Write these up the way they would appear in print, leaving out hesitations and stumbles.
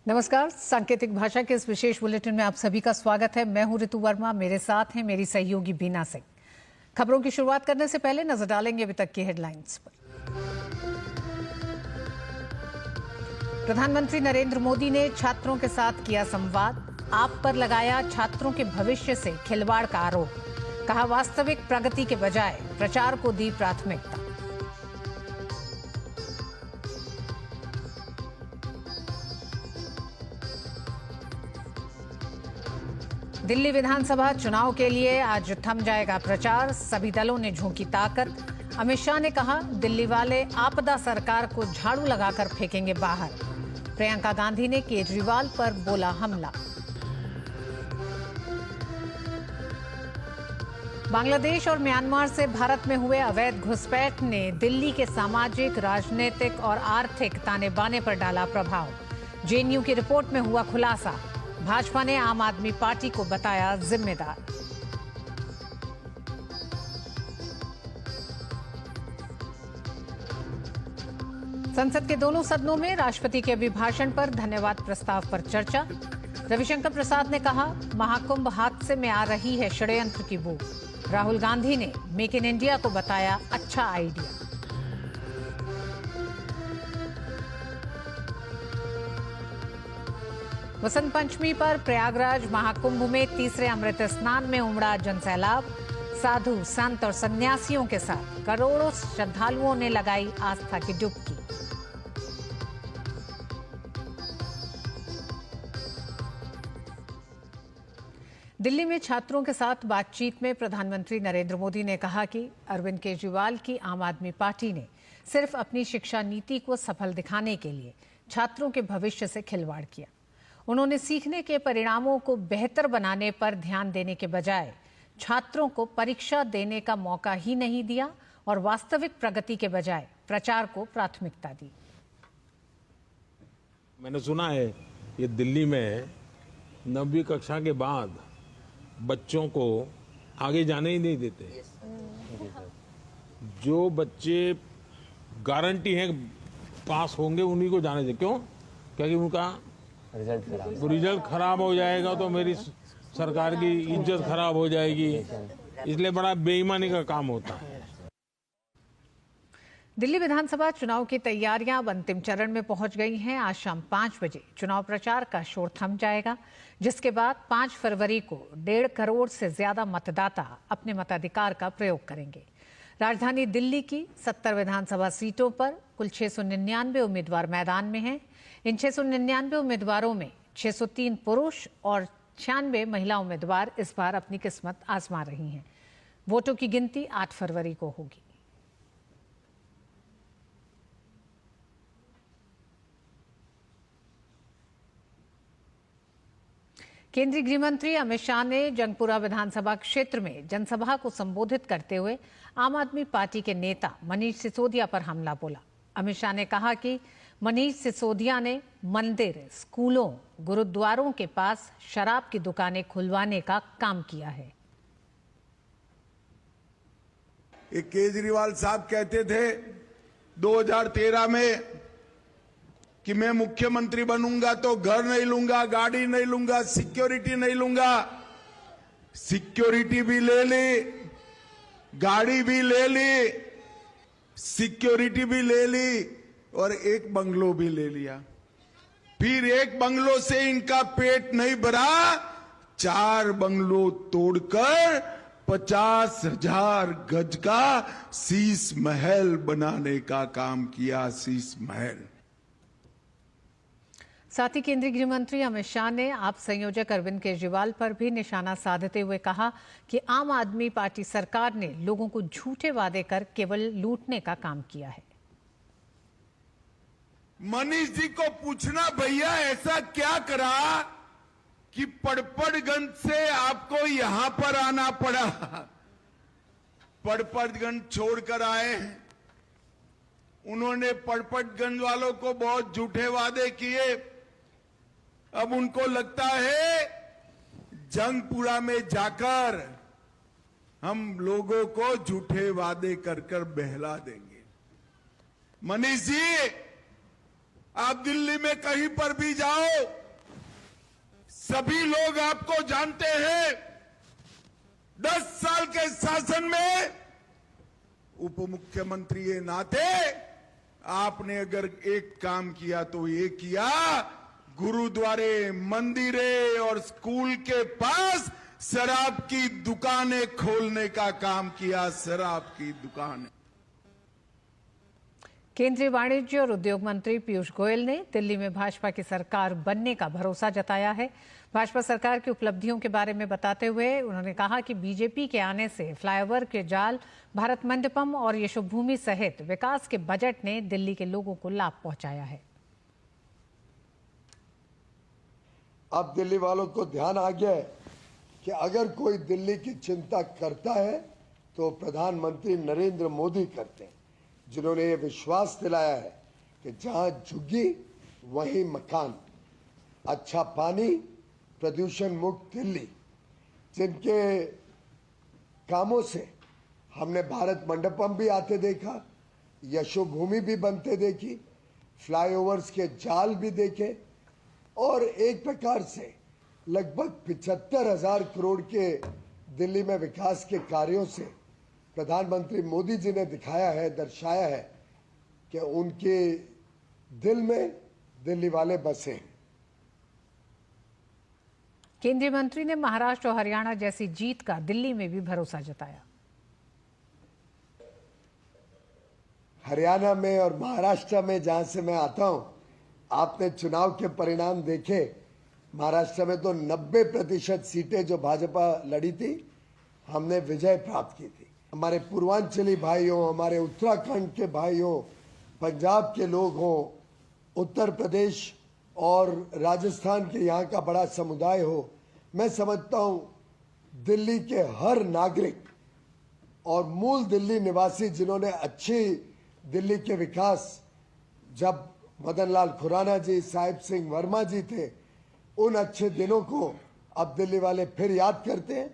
नमस्कार। सांकेतिक भाषा के इस विशेष बुलेटिन में आप सभी का स्वागत है। मैं हूं ऋतु वर्मा, मेरे साथ हैं मेरी सहयोगी बीना सिंह। खबरों की शुरुआत करने से पहले नजर डालेंगे अभी तक की हेडलाइंस पर। प्रधानमंत्री नरेंद्र मोदी ने छात्रों के साथ किया संवाद। आप पर लगाया छात्रों के भविष्य से खिलवाड़ का आरोप। कहा, वास्तविक प्रगति के बजाय प्रचार को दी प्राथमिकता। दिल्ली विधानसभा चुनाव के लिए आज थम जाएगा प्रचार। सभी दलों ने झोंकी ताकत। अमित शाह ने कहा, दिल्ली वाले आपदा सरकार को झाड़ू लगाकर फेंकेंगे बाहर। प्रियंका गांधी ने केजरीवाल पर बोला हमला। बांग्लादेश और म्यांमार से भारत में हुए अवैध घुसपैठ ने दिल्ली के सामाजिक, राजनीतिक और आर्थिक ताने बाने पर डाला प्रभाव। जेएनयू की रिपोर्ट में हुआ खुलासा। भाजपा ने आम आदमी पार्टी को बताया जिम्मेदार। संसद के दोनों सदनों में राष्ट्रपति के अभिभाषण पर धन्यवाद प्रस्ताव पर चर्चा। रविशंकर प्रसाद ने कहा, महाकुंभ हादसे में आ रही है षड्यंत्र की बू। राहुल गांधी ने मेक इन इंडिया को बताया अच्छा आइडिया। वसंत पंचमी पर प्रयागराज महाकुंभ में तीसरे अमृत स्नान में उमड़ा जनसैलाब। साधु, संत और सन्यासियों के साथ करोड़ों श्रद्धालुओं ने लगाई आस्था की डुबकी। दिल्ली में छात्रों के साथ बातचीत में प्रधानमंत्री नरेंद्र मोदी ने कहा कि अरविंद केजरीवाल की आम आदमी पार्टी ने सिर्फ अपनी शिक्षा नीति को सफल दिखाने के लिए छात्रों के भविष्य से खिलवाड़ किया। उन्होंने सीखने के परिणामों को बेहतर बनाने पर ध्यान देने के बजाय छात्रों को परीक्षा देने का मौका ही नहीं दिया और वास्तविक प्रगति के बजाय प्रचार को प्राथमिकता दी। मैंने सुना है ये दिल्ली में 9वीं कक्षा के बाद बच्चों को आगे जाने ही नहीं देते। जो बच्चे गारंटी है पास होंगे उन्हीं को जाने देते। क्यों? क्योंकि उनका रिजल्ट खराब हो जाएगा तो मेरी सरकार की इज्जत खराब हो जाएगी। इसलिए बड़ा बेईमानी का काम होता है। दिल्ली विधानसभा चुनाव की तैयारियां अब अंतिम चरण में पहुंच गई हैं। आज शाम 5 बजे चुनाव प्रचार का शोर थम जाएगा, जिसके बाद 5 फरवरी को 1.5 करोड़ से ज्यादा मतदाता अपने मताधिकार का प्रयोग करेंगे। राजधानी दिल्ली की 70 विधानसभा सीटों पर कुल 699 उम्मीदवार मैदान में हैं। इन 699 उम्मीदवारों में 603 पुरुष और 96 महिला उम्मीदवार इस बार अपनी किस्मत आजमा रही हैं। वोटों की गिनती 8 फरवरी को होगी। केंद्रीय गृह मंत्री अमित शाह ने जंगपुरा विधानसभा क्षेत्र में जनसभा को संबोधित करते हुए आम आदमी पार्टी के नेता मनीष सिसोदिया पर हमला बोला। अमित शाह ने कहा कि मनीष सिसोदिया ने मंदिर, स्कूलों, गुरुद्वारों के पास शराब की दुकानें खुलवाने का काम किया है। केजरीवाल साहब कहते थे 2013 में कि मैं मुख्यमंत्री बनूंगा तो घर नहीं लूंगा, गाड़ी नहीं लूंगा, सिक्योरिटी नहीं लूंगा। सिक्योरिटी भी ले ली, गाड़ी भी ले ली, सिक्योरिटी भी ले ली और एक बंगलो भी ले लिया। फिर एक बंगलो से इनका पेट नहीं भरा, 4 बंगलो तोड़कर 50,000 गज का शीश महल बनाने का काम किया। शीश महल। साथ ही केंद्रीय गृह मंत्री अमित शाह ने आप संयोजक अरविंद केजरीवाल पर भी निशाना साधते हुए कहा कि आम आदमी पार्टी सरकार ने लोगों को झूठे वादे कर केवल लूटने का काम किया है। मनीष जी को पूछना, भैया ऐसा क्या करा कि पड़पड़गंज से आपको यहां पर आना पड़ा? पड़पड़गंज छोड़कर आए। उन्होंने पड़पड़गंज वालों को बहुत झूठे वादे किए। अब उनको लगता है जंगपुरा में जाकर हम लोगों को झूठे वादे कर कर बहला देंगे। मनीष जी, आप दिल्ली में कहीं पर भी जाओ, सभी लोग आपको जानते हैं। 10 साल के शासन में उप मुख्यमंत्री के नाते आपने अगर एक काम किया तो ये किया, गुरुद्वारे, मंदिरे और स्कूल के पास शराब की दुकानें खोलने का काम किया। शराब की दुकानें। केंद्रीय वाणिज्य और उद्योग मंत्री पीयूष गोयल ने दिल्ली में भाजपा की सरकार बनने का भरोसा जताया है। भाजपा सरकार की उपलब्धियों के बारे में बताते हुए उन्होंने कहा कि बीजेपी के आने से फ्लाईओवर के जाल, भारत मंडपम और यशोभूमि सहित विकास के बजट ने दिल्ली के लोगों को लाभ पहुंचाया है। अब दिल्ली वालों को ध्यान आ गया है कि अगर कोई दिल्ली की चिंता करता है तो प्रधानमंत्री नरेंद्र मोदी करते हैं, जिन्होंने ये विश्वास दिलाया है कि जहां झुग्गी वहीं मकान, अच्छा पानी, प्रदूषण मुक्त दिल्ली, जिनके कामों से हमने भारत मंडपम भी आते देखा, यशोभूमि भी बनते देखी, फ्लाईओवर्स के जाल भी देखे और एक प्रकार से लगभग 75,000 करोड़ के दिल्ली में विकास के कार्यों से प्रधानमंत्री मोदी जी ने दिखाया है, दर्शाया है कि उनके दिल में दिल्ली वाले बसे हैं। केंद्रीय मंत्री ने महाराष्ट्र और हरियाणा जैसी जीत का दिल्ली में भी भरोसा जताया। हरियाणा में और महाराष्ट्र में जहां से मैं आता हूं, आपने चुनाव के परिणाम देखे। महाराष्ट्र में तो 90% सीटें जो भाजपा लड़ी थी, हमने विजय प्राप्त की थी। हमारे पूर्वांचली भाइयों, हमारे उत्तराखंड के भाइयों, पंजाब के लोग हों, उत्तर प्रदेश और राजस्थान के यहाँ का बड़ा समुदाय हो, मैं समझता हूँ दिल्ली के हर नागरिक और मूल दिल्ली निवासी जिन्होंने अच्छी दिल्ली के विकास, जब मदन लाल खुराना जी, साहिब सिंह वर्मा जी थे, उन अच्छे दिनों को अब दिल्ली वाले फिर याद करते हैं।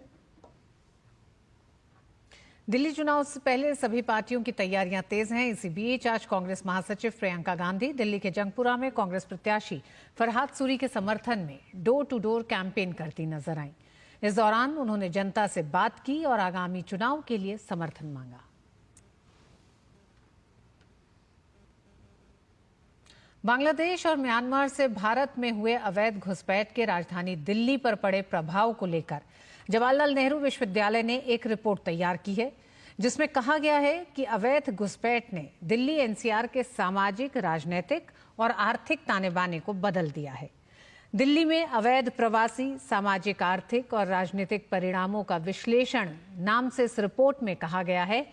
दिल्ली चुनाव से पहले सभी पार्टियों की तैयारियां तेज हैं। इसी बीच आज कांग्रेस महासचिव प्रियंका गांधी दिल्ली के जंगपुरा में कांग्रेस प्रत्याशी फरहाद सूरी के समर्थन में डोर टू डोर कैंपेन करती नजर आईं। इस दौरान उन्होंने जनता से बात की और आगामी चुनाव के लिए समर्थन मांगा। बांग्लादेश और म्यांमार से भारत में हुए अवैध घुसपैठ के राजधानी दिल्ली पर पड़े प्रभाव को लेकर जवाहरलाल नेहरू विश्वविद्यालय ने एक रिपोर्ट तैयार की है, जिसमें कहा गया है कि अवैध घुसपैठ ने दिल्ली एनसीआर के सामाजिक, राजनीतिक और आर्थिक ताने बाने को बदल दिया है। दिल्ली में अवैध प्रवासी, सामाजिक, आर्थिक और राजनीतिक परिणामों का विश्लेषण नाम से इस रिपोर्ट में कहा गया है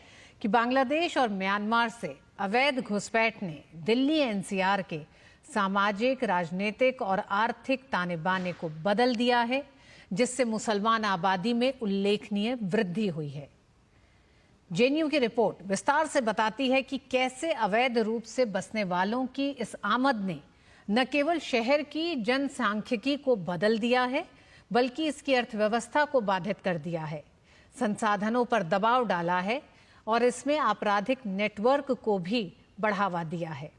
कि बांग्लादेश और म्यांमार से अवैध घुसपैठ ने दिल्ली एनसीआर के सामाजिक, राजनीतिक और आर्थिक ताने बाने को बदल दिया है, जिससे मुसलमान आबादी में उल्लेखनीय वृद्धि हुई है। जेएनयू की रिपोर्ट विस्तार से बताती है कि कैसे अवैध रूप से बसने वालों की इस आमद ने न केवल शहर की जनसांख्यिकी को बदल दिया है, बल्कि इसकी अर्थव्यवस्था को बाधित कर दिया है, संसाधनों पर दबाव डाला है और इसमें आपराधिक नेटवर्क को भी बढ़ावा दिया है।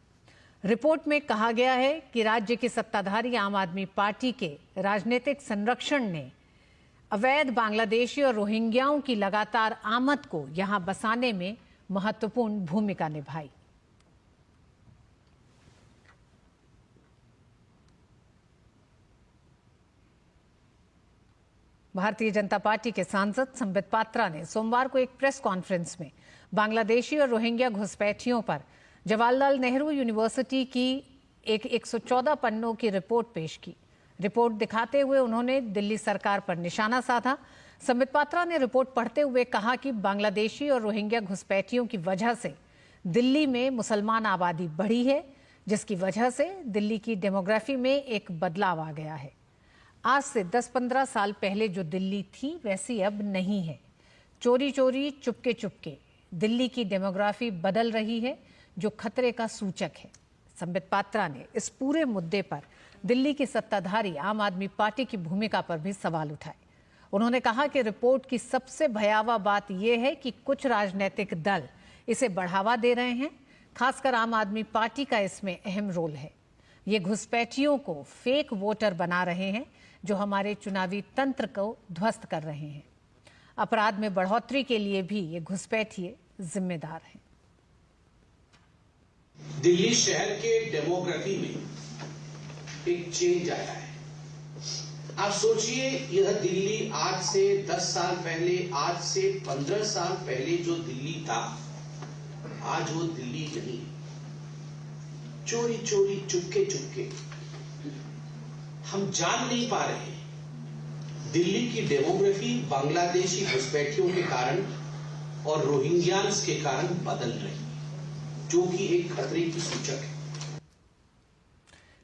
रिपोर्ट में कहा गया है कि राज्य की सत्ताधारी आम आदमी पार्टी के राजनीतिक संरक्षण ने अवैध बांग्लादेशी और रोहिंग्याओं की लगातार आमद को यहां बसाने में महत्वपूर्ण भूमिका निभाई। भारतीय जनता पार्टी के सांसद संबित पात्रा ने सोमवार को एक प्रेस कॉन्फ्रेंस में बांग्लादेशी और रोहिंग्या घुसपैठियों पर जवाहरलाल नेहरू यूनिवर्सिटी की एक 114 पन्नों की रिपोर्ट पेश की। रिपोर्ट दिखाते हुए उन्होंने दिल्ली सरकार पर निशाना साधा। संबित पात्रा ने रिपोर्ट पढ़ते हुए कहा कि बांग्लादेशी और रोहिंग्या घुसपैठियों की वजह से दिल्ली में मुसलमान आबादी बढ़ी है, जिसकी वजह से दिल्ली की डेमोग्राफी में एक बदलाव आ गया है। आज से 10-15 साल पहले जो दिल्ली थी वैसी अब नहीं है। चोरी चोरी, चुपके चुपके दिल्ली की डेमोग्राफी बदल रही है, जो खतरे का सूचक है। संबित पात्रा ने इस पूरे मुद्दे पर दिल्ली की सत्ताधारी आम आदमी पार्टी की भूमिका पर भी सवाल उठाए। उन्होंने कहा कि रिपोर्ट की सबसे भयावह बात यह है कि कुछ राजनीतिक दल इसे बढ़ावा दे रहे हैं, खासकर आम आदमी पार्टी का इसमें अहम रोल है। ये घुसपैठियों को फेक वोटर बना रहे हैं जो हमारे चुनावी तंत्र को ध्वस्त कर रहे हैं। अपराध में बढ़ोतरी के लिए भी ये घुसपैठिए जिम्मेदार हैं। दिल्ली शहर के डेमोग्राफी में एक चेंज आया है। आप सोचिए, यह दिल्ली आज से 10 साल पहले, आज से 15 साल पहले जो दिल्ली था, आज वो दिल्ली नहीं। चोरी चोरी, चुपके चुपके, हम जान नहीं पा रहे। दिल्ली की डेमोग्राफी बांग्लादेशी घुसपैठियों के कारण और रोहिंग्यास के कारण बदल रही, जो कि एक खतरे की सूचक है।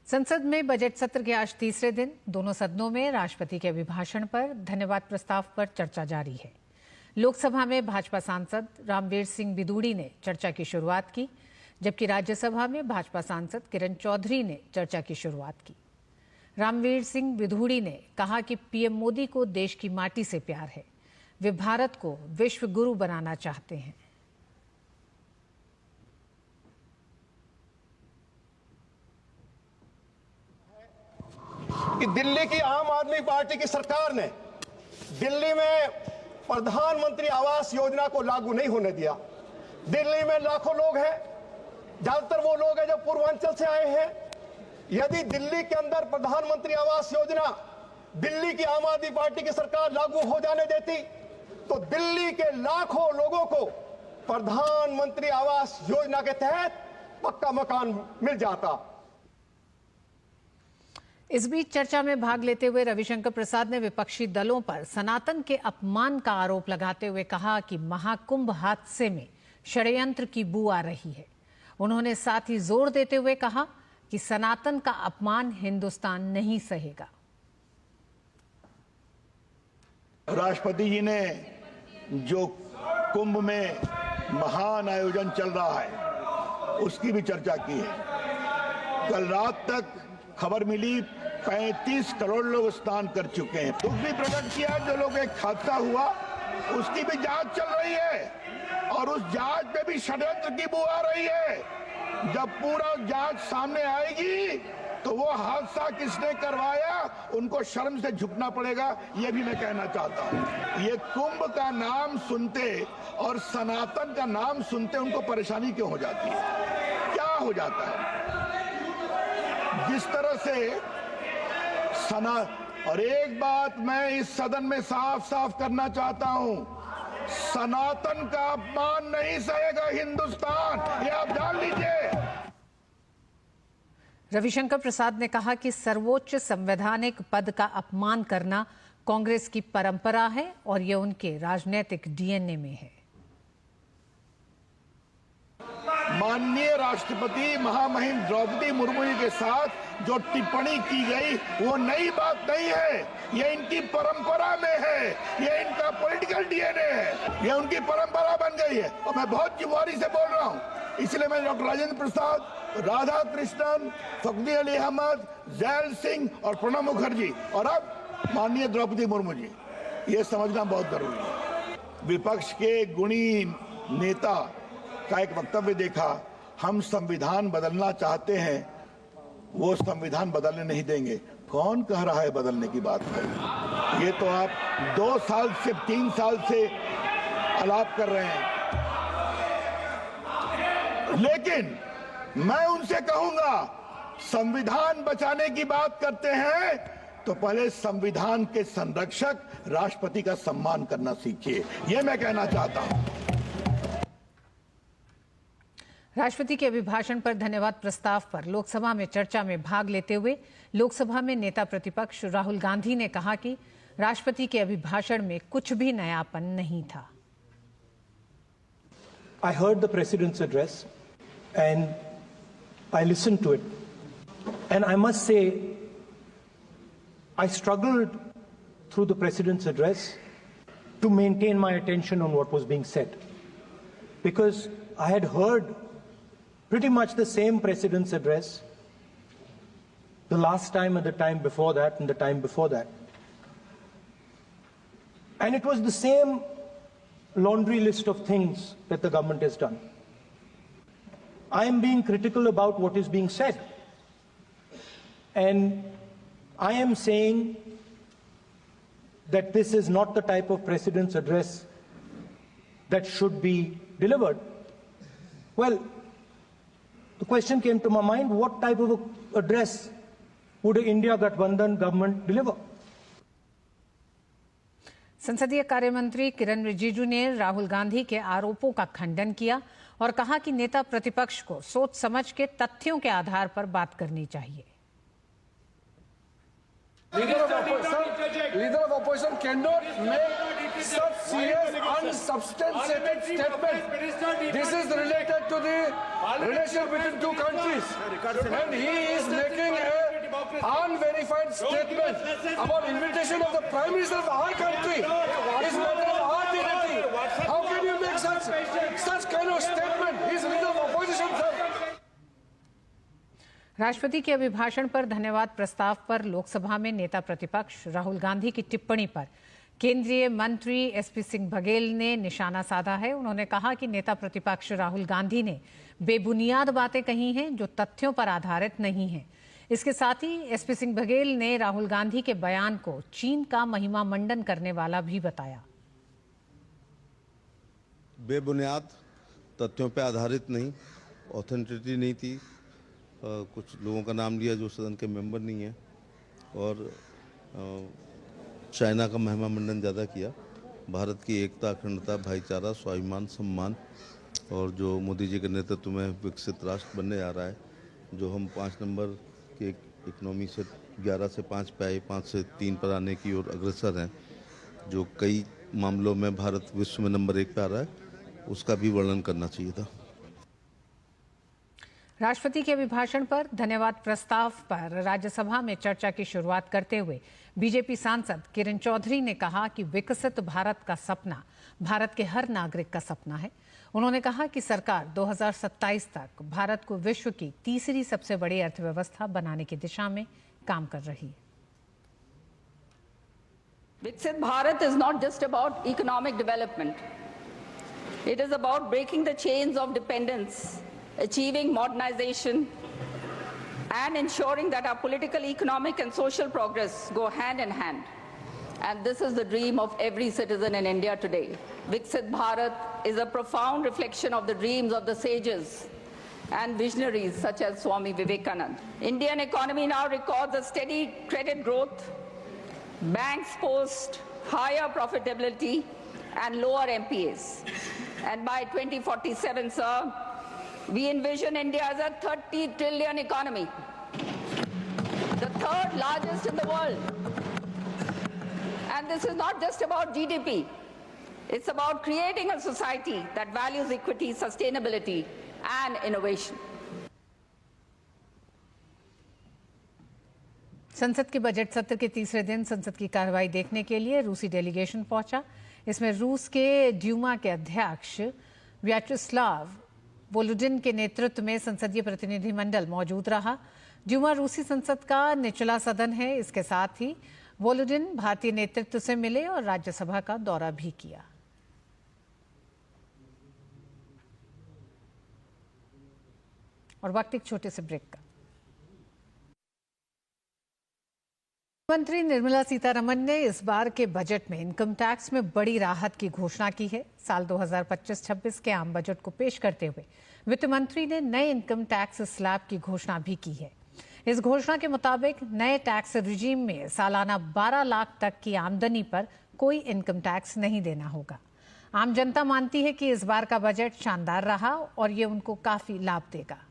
संसद में बजट सत्र के आज तीसरे दिन दोनों सदनों में राष्ट्रपति के अभिभाषण पर धन्यवाद प्रस्ताव पर चर्चा जारी है। लोकसभा में भाजपा सांसद रामवीर सिंह बिदूड़ी ने चर्चा की शुरुआत की, जबकि राज्यसभा में भाजपा सांसद किरण चौधरी ने चर्चा की शुरुआत की। रामवीर सिंह बिदूड़ी ने कहा कि पीएम मोदी को देश की माटी से प्यार है, वे भारत को विश्व गुरु बनाना चाहते हैं। कि दिल्ली की आम आदमी पार्टी की सरकार ने दिल्ली में प्रधानमंत्री आवास योजना को लागू नहीं होने दिया। दिल्ली में लाखों लोग हैं, ज्यादातर वो लोग हैं जो पूर्वांचल से आए हैं। यदि दिल्ली के अंदर प्रधानमंत्री आवास योजना दिल्ली की आम आदमी पार्टी की सरकार लागू हो जाने देती तो दिल्ली के लाखों लोगों को प्रधानमंत्री आवास योजना के तहत पक्का मकान मिल जाता। इस बीच चर्चा में भाग लेते हुए रविशंकर प्रसाद ने विपक्षी दलों पर सनातन के अपमान का आरोप लगाते हुए कहा कि महाकुंभ हादसे में षड्यंत्र की बू आ रही है। उन्होंने साथ ही जोर देते हुए कहा कि सनातन का अपमान हिंदुस्तान नहीं सहेगा। राष्ट्रपति जी ने जो कुंभ में महान आयोजन चल रहा है उसकी भी चर्चा की है। कल रात तक खबर मिली 35 करोड़ लोग स्नान कर चुके हैं। दुख भी प्रकट किया जो लोग एक हादसा हुआ उसकी भी जांच चल रही है और उस जांच पे भी षड्यंत्र की बू आ रही है। जब पूरा जांच सामने आएगी तो वो हादसा किसने करवाया उनको शर्म से झुकना पड़ेगा, ये भी मैं कहना चाहता हूँ। ये कुंभ का नाम सुनते और सनातन का नाम सुनते उनको परेशानी क्यों हो जाती है? क्या हो जाता है? जिस तरह से और एक बात मैं इस सदन में साफ साफ करना चाहता हूं, सनातन का अपमान नहीं सहेगा हिंदुस्तान, ये आप जान लीजिए। रविशंकर प्रसाद ने कहा कि सर्वोच्च संवैधानिक पद का अपमान करना कांग्रेस की परंपरा है और यह उनके राजनीतिक डीएनए में है। माननीय राष्ट्रपति महामहिम द्रौपदी मुर्मू जी के साथ जो टिप्पणी की गई वो नई बात नहीं है, ये इनकी परंपरा में है, ये इनका पॉलिटिकल डीएनए है, ये उनकी परंपरा बन गई है। और मैं बहुत जिम्मेदारी से बोल रहा हूँ, इसलिए मैं डॉक्टर राजेंद्र प्रसाद, राधा कृष्णन, फखरी अली अहमद, जैल सिंह और प्रणब मुखर्जी और अब माननीय द्रौपदी मुर्मू जी, ये समझना बहुत जरूरी है। विपक्ष के गुणी नेता का एक वक्तव्य देखा, हम संविधान बदलना चाहते हैं, वो संविधान बदलने नहीं देंगे। कौन कह रहा है बदलने की बात है? ये तो आप 2 साल से 3 साल से आलाप कर रहे हैं। लेकिन मैं उनसे कहूंगा, संविधान बचाने की बात करते हैं तो पहले संविधान के संरक्षक राष्ट्रपति का सम्मान करना सीखिए, ये मैं कहना चाहता हूं। राष्ट्रपति के अभिभाषण पर धन्यवाद प्रस्ताव पर लोकसभा में चर्चा में भाग लेते हुए लोकसभा में नेता प्रतिपक्ष राहुल गांधी ने कहा कि राष्ट्रपति के अभिभाषण में कुछ भी नयापन नहीं था। I heard the president's address and I listened to it, and I must say I struggled through the president's address to maintain my attention on what was being said, because I had heard pretty much the same president's address the last time and the time before that and the time before that. And it was the same laundry list of things that the government has done. I am being critical about what is being said. And I am saying that this is not the type of president's address that should be delivered. Well, the question came to my mind, what type of address would an India Gathbandhan government deliver? संसदीय कार्य मंत्री किरण रिजिजू ने राहुल गांधी के आरोपों का खंडन किया और कहा कि नेता प्रतिपक्ष को सोच समझ के तथ्यों के आधार पर बात करनी चाहिए। Leader of opposition cannot make such serious unsubstantiated statement. This is related to the relation between two countries, and he is making an unverified statement about invitation of the Prime Minister of our country. Is matter of our dignity. How can you make such kind of statement? He is leader of opposition, sir. राष्ट्रपति के अभिभाषण पर धन्यवाद प्रस्ताव पर लोकसभा में नेता प्रतिपक्ष राहुल गांधी की टिप्पणी पर केंद्रीय मंत्री एसपी सिंह बघेल ने निशाना साधा है। उन्होंने कहा कि नेता प्रतिपक्ष राहुल गांधी ने बेबुनियाद बातें कही हैं जो तथ्यों पर आधारित नहीं हैं। इसके साथ ही एसपी सिंह बघेल ने राहुल गांधी के बयान को चीन का महिमा मंडन करने वाला भी बताया। बेबुनियाद, तथ्यों पर आधारित नहीं, ऑथेंटिसिटी नहीं थी। कुछ लोगों का नाम लिया जो सदन के मेंबर नहीं है और चाइना का महिमा मंडन ज़्यादा किया। भारत की एकता, अखंडता, भाईचारा, स्वाभिमान, सम्मान और जो मोदी जी के नेतृत्व में विकसित राष्ट्र बनने जा रहा है, जो हम 5 नंबर के इकोनॉमी से 11 से 5 पे आए, 5 से 3 पर आने की ओर अग्रसर हैं, जो कई मामलों में भारत विश्व में नंबर 1 पे आ रहा है, उसका भी वर्णन करना चाहिए था। राष्ट्रपति के अभिभाषण पर धन्यवाद प्रस्ताव पर राज्यसभा में चर्चा की शुरुआत करते हुए बीजेपी सांसद किरण चौधरी ने कहा कि विकसित भारत का सपना भारत के हर नागरिक का सपना है। उन्होंने कहा कि सरकार 2027 तक भारत को विश्व की तीसरी सबसे बड़ी अर्थव्यवस्था बनाने की दिशा में काम कर रही है। विकसित Bharat is not just about economic development. It is about breaking the chains of dependence, achieving modernization, and ensuring that our political, economic, and social progress go hand in hand. And this is the dream of every citizen in India today. Viksit Bharat is a profound reflection of the dreams of the sages and visionaries such as Swami Vivekananda. Indian economy now records a steady credit growth. Banks post higher profitability and lower NPAs. And by 2047, sir, we envision India as a 30 trillion economy, the third largest in the world. And this is not just about GDP. It's about creating a society that values equity, sustainability, and innovation. संसद के budget सत्र के तीसरे दिन संसद की कार्रवाई देखने के लिए रूसी डेलीगेशन पहुंचा। इसमें रूस के ड्यूमा के अध्यक्ष व्याचेस्लाव वोलोडिन के नेतृत्व में संसदीय प्रतिनिधिमंडल मौजूद रहा। ड्यूमा रूसी संसद का निचला सदन है। इसके साथ ही वोलोडिन भारतीय नेतृत्व से मिले और राज्यसभा का दौरा भी किया। और वक्त एक छोटे से ब्रेक का। मंत्री निर्मला सीतारमण ने इस बार के बजट में इनकम टैक्स में बड़ी राहत की घोषणा की है। साल 2025-26 के आम बजट को पेश करते हुए वित्त मंत्री ने नए इनकम टैक्स स्लैब की घोषणा भी की है। इस घोषणा के मुताबिक नए टैक्स रिजीम में सालाना 12 लाख तक की आमदनी पर कोई इनकम टैक्स नहीं देना होगा। आम जनता मानती है कि इस बार का बजट शानदार रहा और ये उनको काफी लाभ देगा।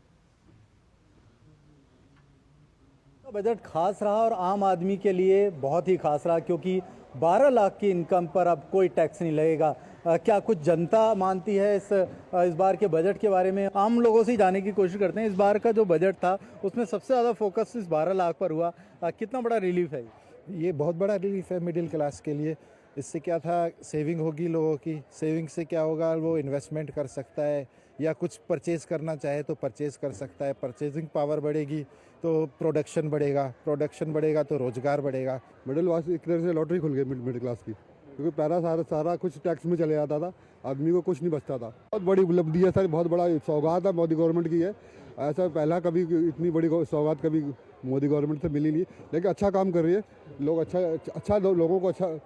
बजट खास रहा और आम आदमी के लिए बहुत ही खास रहा, क्योंकि 12 लाख की इनकम पर अब कोई टैक्स नहीं लगेगा। क्या कुछ जनता मानती है इस बार के बजट के बारे में? आम लोगों से जानने की कोशिश करते हैं। इस बार का जो बजट था उसमें सबसे ज़्यादा फोकस इस 12 लाख पर हुआ। कितना बड़ा रिलीफ है? ये बहुत बड़ा रिलीफ है मिडिल क्लास के लिए। इससे क्या था, सेविंग होगी लोगों की। सेविंग से क्या होगा, वो इन्वेस्टमेंट कर सकता है या कुछ परचेज़ करना चाहे तो परचेज़ कर सकता है। परचेजिंग पावर बढ़ेगी तो प्रोडक्शन बढ़ेगा तो रोजगार बढ़ेगा। मिडिल क्लास एक तरह से लॉटरी खुल गई मिडिल क्लास की, क्योंकि पहला सारा कुछ टैक्स में चले जाता था, आदमी को कुछ नहीं बचता था। बहुत बड़ी उपलब्धि है सर, बहुत बड़ा सौगात है मोदी गवर्नमेंट की है। ऐसा पहला कभी इतनी बड़ी सौगात कभी मोदी गवर्नमेंट से मिली नहीं, लेकिन अच्छा काम कर रही है। लोग अच्छा लोगों को अच्छा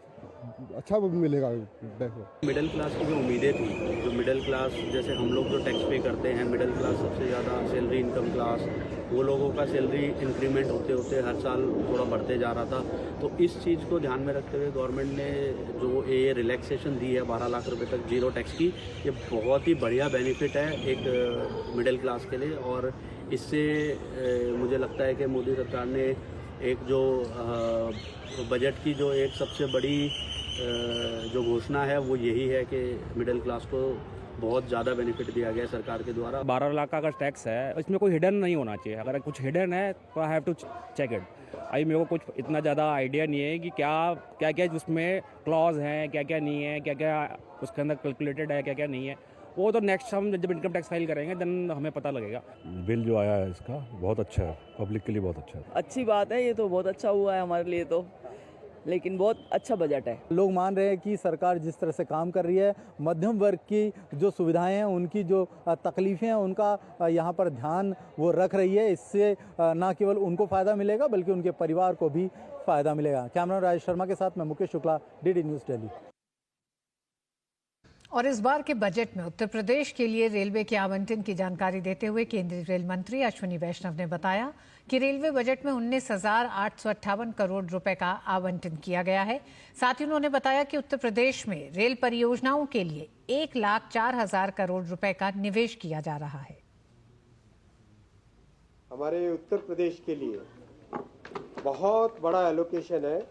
मिलेगा। मिडिल क्लास की जो उम्मीदें थी, जो मिडिल क्लास जैसे हम लोग जो टैक्स पे करते हैं, मिडिल क्लास सबसे ज़्यादा सैलरी इनकम क्लास, वो लोगों का सैलरी इंक्रीमेंट होते होते हर साल थोड़ा बढ़ते जा रहा था। तो इस चीज़ को ध्यान में रखते हुए गवर्नमेंट ने जो ये रिलैक्सेशन दी है 12 लाख रुपए तक जीरो टैक्स की, ये बहुत ही बढ़िया बेनिफिट है एक मिडिल क्लास के लिए। और इससे मुझे लगता है कि मोदी सरकार ने एक जो बजट की जो एक सबसे बड़ी जो घोषणा है वो यही है कि मिडिल क्लास को बहुत ज़्यादा बेनिफिट दिया गया है सरकार के द्वारा। 12 लाख का अगर टैक्स है, इसमें कोई हिडन नहीं होना चाहिए। अगर कुछ हिडन है तो I have to check it. अभी मेरे को कुछ इतना ज़्यादा आइडिया नहीं है कि क्या क्या उसमें क्लॉज हैं, क्या क्या नहीं है, क्या क्या उसके अंदर कैलकुलेटेड है, क्या क्या नहीं है। वो तो नेक्स्ट हम जब इनकम टैक्स फाइल करेंगे देन हमें पता लगेगा। बिल जो आया है इसका बहुत अच्छा है, पब्लिक के लिए बहुत अच्छा है। अच्छी बात है, ये तो बहुत अच्छा हुआ है हमारे लिए तो, लेकिन बहुत अच्छा बजट है। लोग मान रहे हैं कि सरकार जिस तरह से काम कर रही है, मध्यम वर्ग की जो सुविधाएं हैं, उनकी जो तकलीफ़ें हैं, उनका यहाँ पर ध्यान वो रख रही है। इससे ना केवल उनको फ़ायदा मिलेगा बल्कि उनके परिवार को भी फ़ायदा मिलेगा। कैमरा राजेश शर्मा के साथ मैं मुकेश शुक्ला, DD न्यूज़ दिल्ली। और इस बार के बजट में उत्तर प्रदेश के लिए रेलवे के आवंटन की जानकारी देते हुए केंद्रीय रेल मंत्री अश्विनी वैष्णव ने बताया कि रेलवे बजट में 19,858 करोड़ रुपए का आवंटन किया गया है। साथ ही उन्होंने बताया कि उत्तर प्रदेश में रेल परियोजनाओं के लिए 1,04,000 करोड़ रुपए का निवेश किया जा रहा है। हमारे उत्तर प्रदेश के लिए बहुत बड़ा एलोकेशन है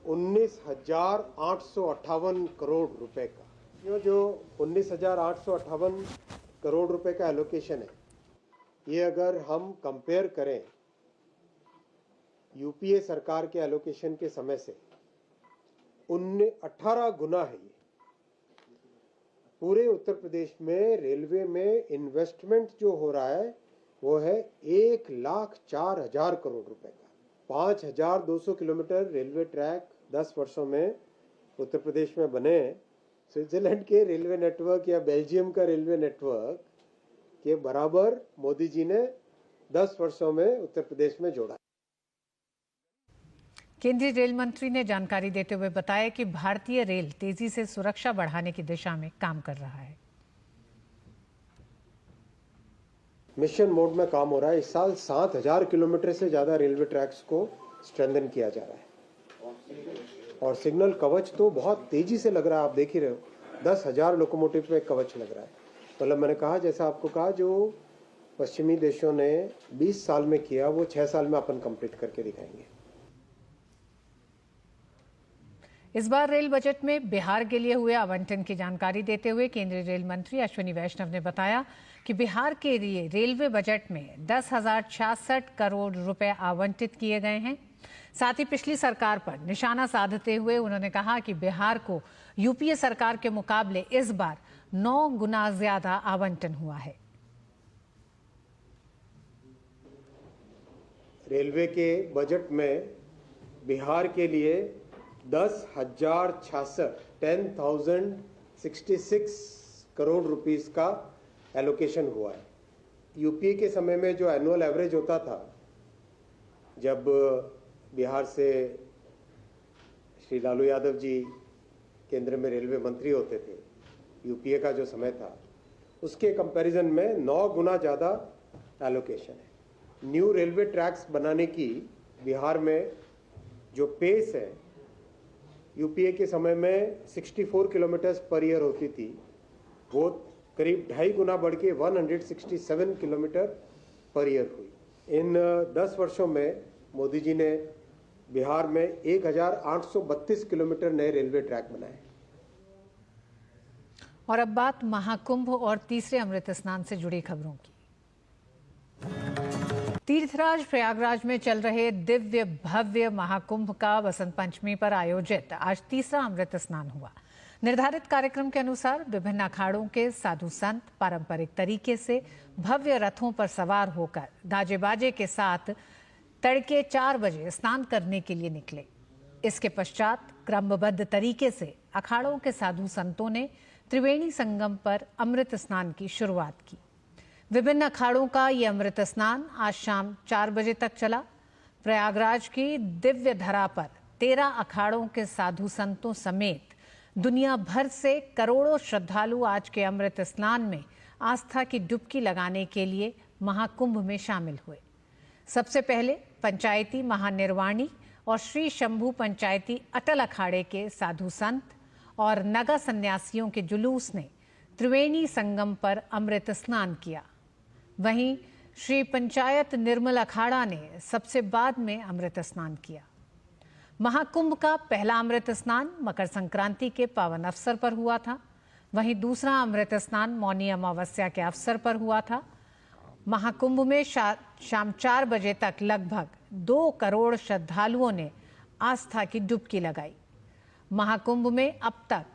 19,858 करोड़ रुपए का। ये जो 19,858 करोड़ रुपए का एलोकेशन है, ये अगर हम कंपेयर करें यूपीए सरकार के एलोकेशन के समय से 18 गुना है। ये पूरे उत्तर प्रदेश में रेलवे में इन्वेस्टमेंट जो हो रहा है वो है 1,04,000 करोड़ रुपए का। 5,200 किलोमीटर रेलवे ट्रैक 10 वर्षों में उत्तर प्रदेश में बने। स्विट्जरलैंड के रेलवे नेटवर्क या बेल्जियम का रेलवे नेटवर्क के बराबर मोदी जी ने 10 वर्षों में उत्तर प्रदेश में जोड़ा। केंद्रीय रेल मंत्री ने जानकारी देते हुए बताया कि भारतीय रेल तेजी से सुरक्षा बढ़ाने की दिशा में काम कर रहा है। मिशन मोड में काम हो रहा है। इस साल 7,000 किलोमीटर से ज्यादा रेलवे ट्रैक्स को स्ट्रेंथन किया जा रहा है और सिग्नल कवच तो बहुत तेजी से लग रहा है। आप देख ही रहे हो, 10,000 लोकोमोटिव पे कवच लग रहा है। मतलब मैंने कहा, जैसा आपको कहा, जो पश्चिमी देशों ने 20 साल में किया वो 6 साल में अपन कंप्लीट करके दिखाएंगे। इस बार रेल बजट में बिहार के लिए हुए आवंटन की जानकारी देते हुए केंद्रीय रेल मंत्री अश्विनी वैष्णव ने बताया कि बिहार के लिए रेलवे बजट में 10,066 करोड़ रुपए आवंटित किए गए हैं। साथ ही पिछली सरकार पर निशाना साधते हुए उन्होंने कहा कि बिहार को यूपीए सरकार के मुकाबले इस बार 9 गुना ज्यादा आवंटन हुआ है। रेलवे के बजट में बिहार के लिए 10,066 करोड़ रुपीस का एलोकेशन हुआ है। यूपीए के समय में जो एनुअल एवरेज होता था, जब बिहार से श्री लालू यादव जी केंद्र में रेलवे मंत्री होते थे, यूपीए का जो समय था, उसके कंपैरिजन में 9 गुना ज़्यादा एलोकेशन है। न्यू रेलवे ट्रैक्स बनाने की बिहार में जो पेस है, यूपीए के समय में 64 किलोमीटर्स पर ईयर होती थी, वो करीब 2.5 गुना बढ़ के 167 किलोमीटर पर ईयर हुई। इन 10 वर्षों में मोदी जी ने बिहार में 1,832 किलोमीटर नए रेलवे ट्रैक बनाए। और अब बात महाकुंभ और तीसरे अमृत स्नान से जुड़ी खबरों की। तीर्थराज प्रयागराज में चल रहे दिव्य भव्य महाकुंभ का वसंत पंचमी पर आयोजित आज तीसरा अमृत स्नान हुआ। निर्धारित कार्यक्रम के अनुसार विभिन्न अखाड़ों के साधु संत पारंपरिक तरीके से भव्य रथों पर सवार होकर गाजे बाजे के साथ तड़के 4 बजे स्नान करने के लिए निकले। इसके पश्चात क्रमबद्ध तरीके से अखाड़ों के साधु संतों ने त्रिवेणी संगम पर अमृत स्नान की शुरुआत की। विभिन्न अखाड़ों का ये अमृत स्नान आज शाम 4 बजे तक चला। प्रयागराज की दिव्य धरा पर 13 अखाड़ों के साधु संतों समेत दुनिया भर से करोड़ों श्रद्धालु आज के अमृत स्नान में आस्था की डुबकी लगाने के लिए महाकुंभ में शामिल हुए। सबसे पहले पंचायती महानिर्वाणी और श्री शंभू पंचायती अटल अखाड़े के साधु संत और नगा सन्यासियों के जुलूस ने त्रिवेणी संगम पर अमृत स्नान किया। वहीं श्री पंचायत निर्मल अखाड़ा ने सबसे बाद में अमृत स्नान किया। महाकुंभ का पहला अमृत स्नान मकर संक्रांति के पावन अवसर पर हुआ था। वहीं दूसरा अमृत स्नान मौनी अमावस्या के अवसर पर हुआ था। महाकुंभ में शाम 4 बजे तक लगभग 2 करोड़ श्रद्धालुओं ने आस्था की डुबकी लगाई। महाकुंभ में अब तक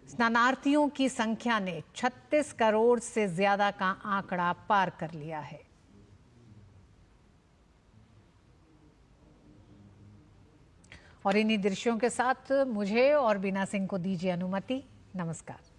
स्नानार्थियों की संख्या ने 36 करोड़ से ज्यादा का आंकड़ा पार कर लिया है। और इन्हीं दृश्यों के साथ मुझे और बीना सिंह को दीजिए अनुमति। नमस्कार।